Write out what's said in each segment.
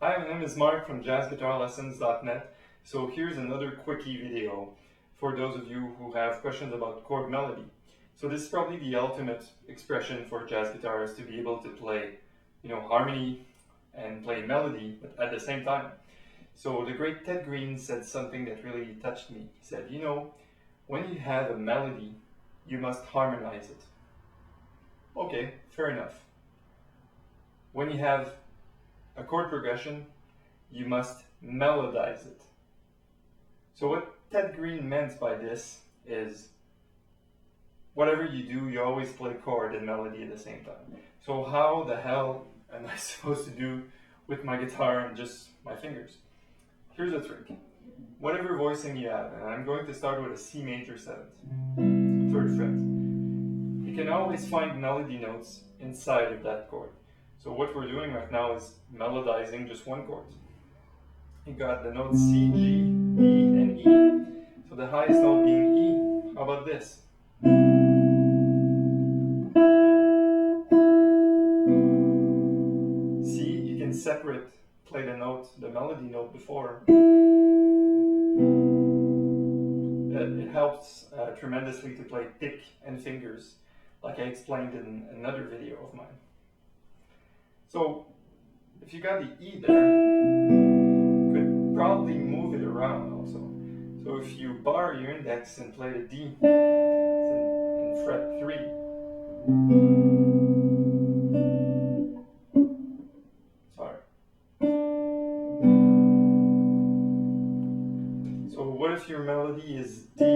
Hi, my name is Marc from jazzguitarlessons.net. So here's another quickie video for those of you who have questions about chord melody. So this is probably the ultimate expression for jazz guitarists to be able to play, harmony and play melody but at the same time. So the great Ted Greene said something that really touched me. He said, when you have a melody, you must harmonize it. Okay, fair enough. When you have a chord progression, you must melodize it. So what Ted Greene meant by this is, whatever you do, you always play chord and melody at the same time. So how the hell am I supposed to do with my guitar and just my fingers? Here's a trick. Whatever voicing you have, and I'm going to start with a C major 7th, 3rd fret. You can always find melody notes inside of that chord. So what we're doing right now is melodizing just one chord. You got the notes C, G, B, and E. So the highest note being E. How about this? C, you can separate, play the melody note before. It helps tremendously to play pick and fingers, like I explained in another video of mine. So, if you got the E there, you could probably move it around also. So if you bar your index and play the D in fret 3, sorry. So what if your melody is D, E,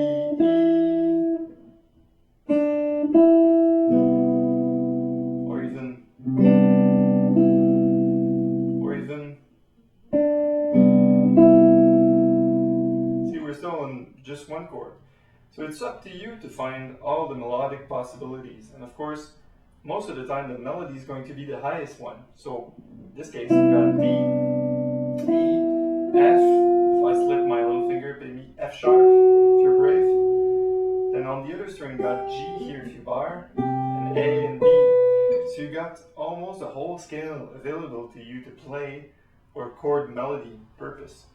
or even we're still on just one chord. So it's up to you to find all the melodic possibilities. And of course, most of the time the melody is going to be the highest one. So in this case, you got D, E, F. If I slip my little finger, maybe F sharp if you're brave. Then on the other string, you got G here if you bar, and A and B. So you got almost a whole scale available to you to play for chord melody purpose.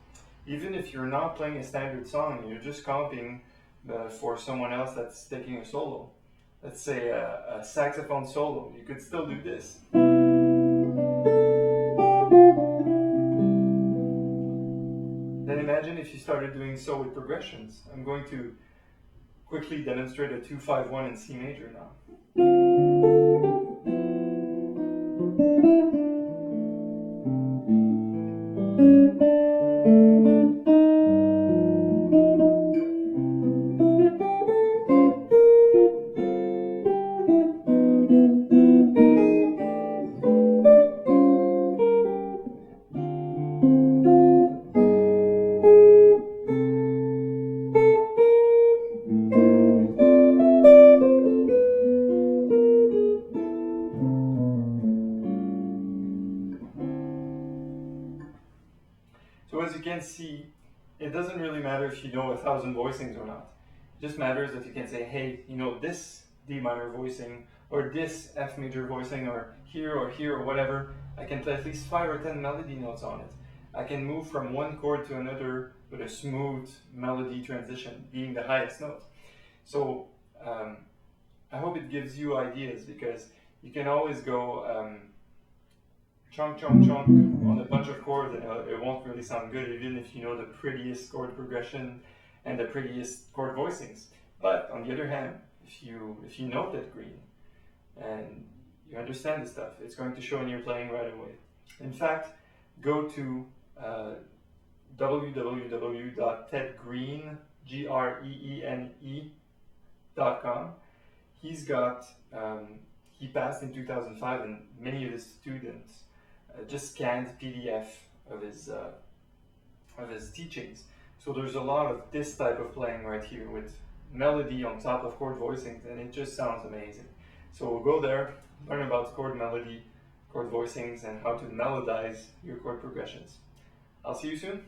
Even if you're not playing a standard song, you're just comping for someone else that's taking a solo. Let's say a saxophone solo, you could still do this. Then imagine if you started doing so with progressions. I'm going to quickly demonstrate a 2-5-1 in C major now. So as you can see, it doesn't really matter if you know 1,000 voicings or not. It just matters that you can say, hey, this D minor voicing, or this F major voicing, or here or whatever. I can play at least 5 or 10 melody notes on it. I can move from one chord to another with a smooth melody transition, being the highest note. So I hope it gives you ideas, because you can always go chunk, chunk, chunk on a bunch of chords, and it won't really sound good, even if you know the prettiest chord progression and the prettiest chord voicings. But on the other hand, if you know Ted Greene and you understand the stuff, it's going to show in your playing right away. In fact, go to www.tedgreene.com. He's got he passed in 2005, and many of his students just scanned PDF of his teachings. So there's a lot of this type of playing right here with melody on top of chord voicings, and it just sounds amazing. So we'll go there, learn about chord melody, chord voicings, and how to melodize your chord progressions. I'll see you soon.